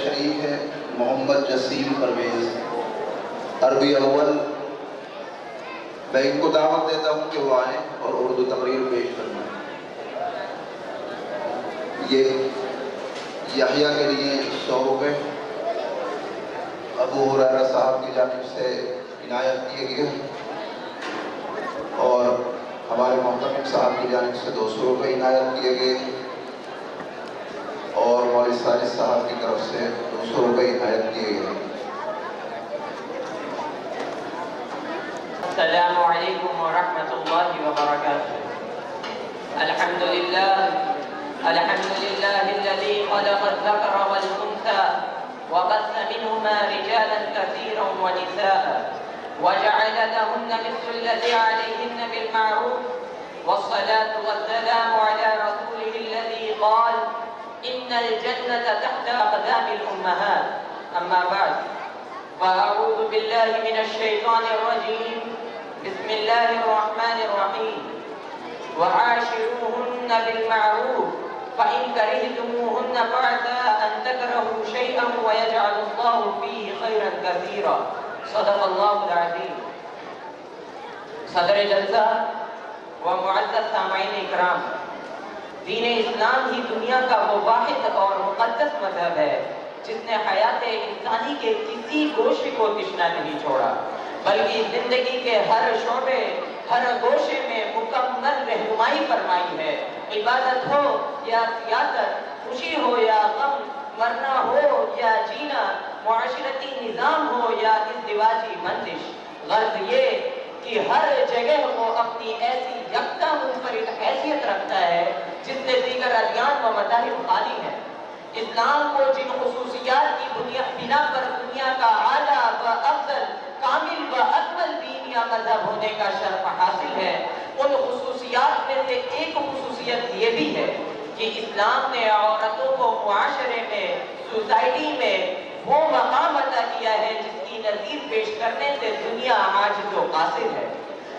شریف ہے محمد جسیم پرویز، عربی اول۔ میں ان کو دعوت دیتا ہوں کہ وہ آئیں اور اردو تقریر پیش کرنا۔ یہ یحییٰ کے لیے 100 روپے ابو ہریرہ صاحب کی جانب سے عنایت کیے گئے اور ہمارے محترم صاحب کی جانب سے 200 روپے عنایت کیے گئے اور مولوی ساجد صاحب کی طرف سے 200 روپے عنایت کیے گئے۔ السلام علیکم ورحمۃ اللہ وبرکاتہ۔ الحمد للہ الذی خلق الذکر والانثى وبث منهما رجالا كثيرا ونساء وجعل لهن مثل الذي عليهن بالمعروف والصلاة والسلام على رسوله الذي قال إن الجنة تحت أقدام الأمهات أما بعد فأعوذ بالله من الشيطان الرجيم بسم الله الرحمن الرحيم وعاشروهن بالمعروف فإن كرهتموهن فعسى أن تكرهوا شيئا ويجعل الله فيه خيرا كثيرا صدق الله العظيم۔ صدر جلسہ و معزز سامعین اکرام، دین اسلام ہی دنیا کا وہ واحد اور مقدس مذہب ہے جس نے حیات انسانی کے کسی گوشے کو تشنا نہیں چھوڑا، بلکہ زندگی کے ہر شعبے ہر گوشے میں مکمل رہنمائی فرمائی ہے۔ عبادت ہو یا سیاست، خوشی ہو یا غم، مرنا ہو یا جینا، معاشرتی نظام ہو یا ازدواجی بندش، غرض یہ کہ ہر جگہ وہ اپنی ایسی یکتا منفرد حیثیت رکھتا ہے جس سے دیگر ادیان و مذاہب خالی ہیں۔ اسلام کو جن خصوصیات کی بنا پر دنیا کا اعلیٰ و افضل، کامل و اکمل دین یا مذہب ہونے کا شرف حاصل ہے، ان خصوصیات میں سے ایک خصوصیت یہ بھی ہے کہ اسلام نے عورتوں کو معاشرے میں، سوسائٹی میں وہ مقام عطا کیا ہے جس کی نظیر پیش کرنے سے دنیا عاجز و قاصر ہے۔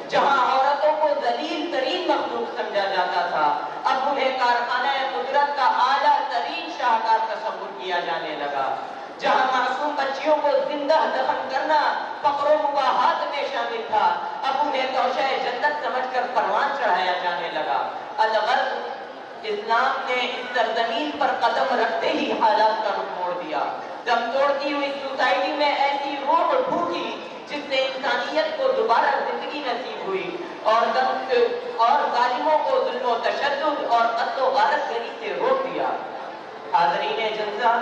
جہاں عورتوں کو ذلیل ترین مخلوق سمجھا جاتا تھا، اب انہیں کارخانہ قدرت کا اعلیٰ ترین شاہکار تصور کیا جانے لگا۔ جہاں معصوم بچیوں کو زندہ دفن کرنا فقر و مباحات میں شامل تھا، اب انہیں توشہ جنت سمجھ کر پروان چڑھایا جانے لگا۔ الغرض اسلام نے اس سرزمین پر قدم رکھتے ہی حالات کا رخ موڑ دیا۔ دم توڑتی ہوئی سوسائٹی میں ایسی روح پھوٹی جس سے انسانیت کو دوبارہ زندگی نصیب ہوئی اور ظالموں کو ظلم و تشدد اور قتل و غارت گری سے روک دیا۔ حاضرین جلسہ،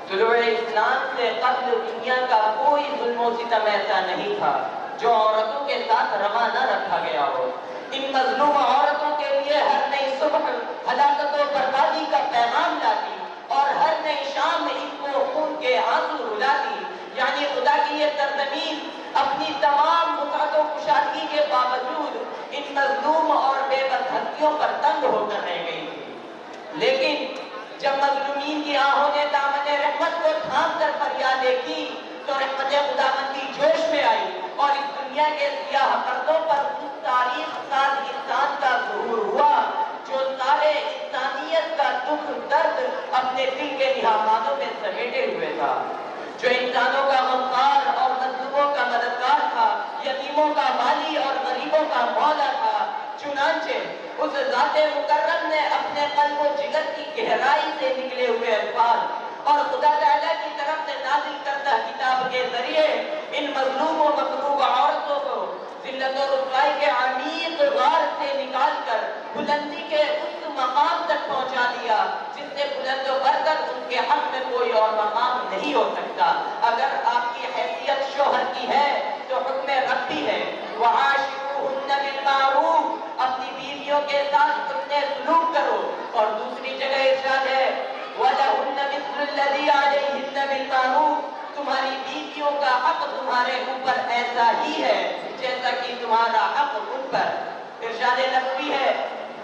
طلوع اسلام سے قبل دنیا کا کوئی ظلم و ستم ایسا نہیں تھا جو عورتوں کے ساتھ روا نہ رکھا گیا ہو۔ ان مظلوم عورتوں کے لیے ہر نئی صبح ہلاکت و بربادی کا پیغام لاتی اور ہر نئی شام ان کو خون کے آنسو رلاتی، یعنی خدا کی یہ سرزمین اپنی تمام وسعت و کشادگی کے باوجود ان مظلوم اور بے بس ہستیوں پر تنگ ہو کر رہ گئی تھی۔ لیکن جب مظلومین کی آہوں نے دامن رحمت کو تھام کر فریادیں کی تو رحمت خداوندی جوش میں آئی اور اس دنیا کے سیاہ پردوں پر اس تاریخ ساز انسان کا ظہور ہوا جو سارے انسانیت کا دکھ درد اپنے دل کے لحاظوں میں سمیٹے ہوئے تھا، جو انسانوں کا غمخوار اور مظلوموں کا مددگار تھا، یتیموں کا والی اور غریبوں کا مولا تھا۔ چنانچہ اس ذات مکرم نے اپنے قلب و جگر کی گہرائی سے نکلے ہوئے الفاظ اور خدا تعالیٰ کی طرف سے نازل کردہ کتاب کے ذریعے ان مظلوم و مغلوب عورتوں کو ذلت و رسوائی کے عمیق غار سے نکال کر بلندی کے اس مقام تک پہنچا دیا جس سے بلند و برتر ان کے حق میں کوئی اور مقام نہیں ہو سکتا۔ اگر آپ کی حیثیت شوہر کی ہے تو حکم ربی ہے، وَعَاشِرُوهُنَّ بِالْمَعْرُوفِ، اپنی بیویوں کے ساتھ حسن سلوک کرو، اور دوسری جگہ ارشاد ہے وَلَهُنَّ مِثْلُ الَّذِي عَلَيْهِنَّ بِالْمَعْرُوفِ، تمہاری بیویوں کا حق تمہارے اوپر ایسا ہی ہے جیسا کہ تمہارا حق ان پر۔ ارشاد نبوی ہے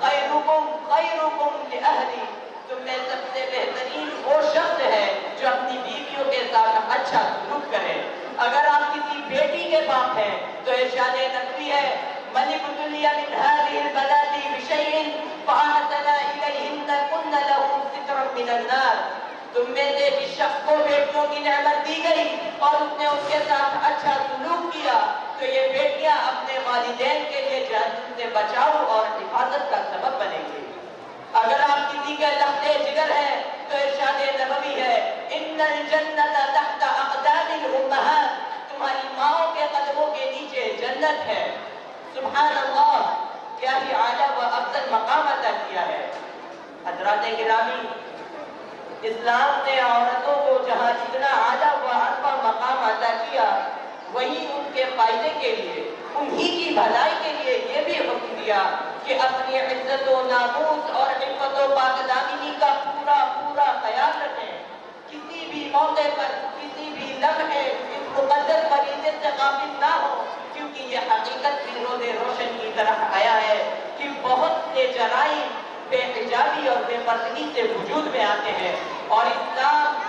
خیرکم خیرکم لأہلی، تم میں سب سے بہترین وہ شخص ہے جو اپنی بیویوں کے ساتھ اچھا سلوک کرے۔ اگر آپ کسی بیٹی کے باپ ہیں تو ارشاد نبوی ہے من ابتلی من هذه البنات بشيء فأحسن إليهن كن له سترا من النار، تم میں سے جس شخص کو بیٹیوں کی نعمت دی گئی اور اس نے اس کے ساتھ اچھا سلوک کیا تو یہ بیٹیاں اپنے والدین کے لیے جہنم سے بچاؤ اور حفاظت کا سبب بنیں گے۔ اگر آپ کسی کے لختے جگر ہیں تو ارشاد نبوی ہے ان الجنت تحت اقدام الامہات، تمہاری ماؤں کے قدموں کے نیچے جنت ہے۔ سبحان اللہ، کیا ہی اعلیٰ و افضل مقام عطا کیا ہے۔ حضرات گرامی، اسلام نے عورتوں کو جہاں اتنا اعلیٰ و ارفع مقام عطا کیا، وہیں ان کے فائدے کے لیے، انہی کی بھلائی کے لیے یہ بھی حکم دیا کہ اپنی عزت و ناموس اور عفت و پاک دامنی کا پورا خیال رکھیں۔ کسی بھی موقع پر، کسی بھی لمحے اس مقدس فریضے سے غافل نہ ہو، کیونکہ یہ حقیقت بھی روز روشن کی طرح آیا ہے کہ بہت سے جرائم بے حجابی اور بے پردگی سے وجود میں آتے ہیں، اور اسلام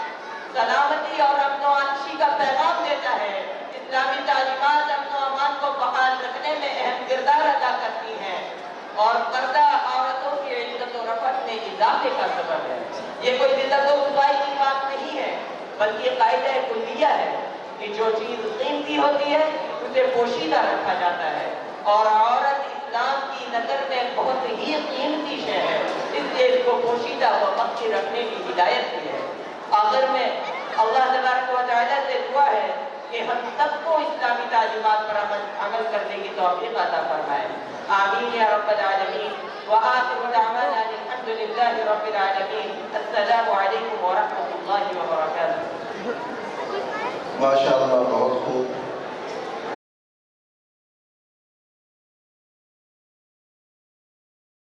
سلامتی اور امن و آرائش کا پیغام دیتا ہے۔ اسلامی تعلیمات امن و امان کو بحال رکھنے میں اہم کردار ادا کرتی ہیں اور پردہ عورتوں کی عزت و رفعت میں اضافے کا سبب ہے۔ یہ کوئی ذلت و رسوائی کی بات نہیں ہے، بلکہ قاعدہ کلیہ ہے کہ جو چیز قیمتی ہوتی ہے اسے پوشیدہ رکھا جاتا ہے، اور عورت اسلام کی نظر میں بہت ہی قیمتی شے ہے، اس لیے اس کو پوشیدہ و مخفی رکھنے کی ہدایت کی ہے۔ آخر میں اللہ تبارک و تعالیٰ سے دعا ہے کہ ہم سب کو اسلامی تعلیمات پر عمل کرنے کی توفیق عطا فرمائے۔ آمین یا رب العالمین۔ وآخر دعوانا الحمد للہ رب العالمین۔ السلام علیکم ورحمۃ اللہ وبرکاتہ۔ ماشاء اللہ، بہت خوب۔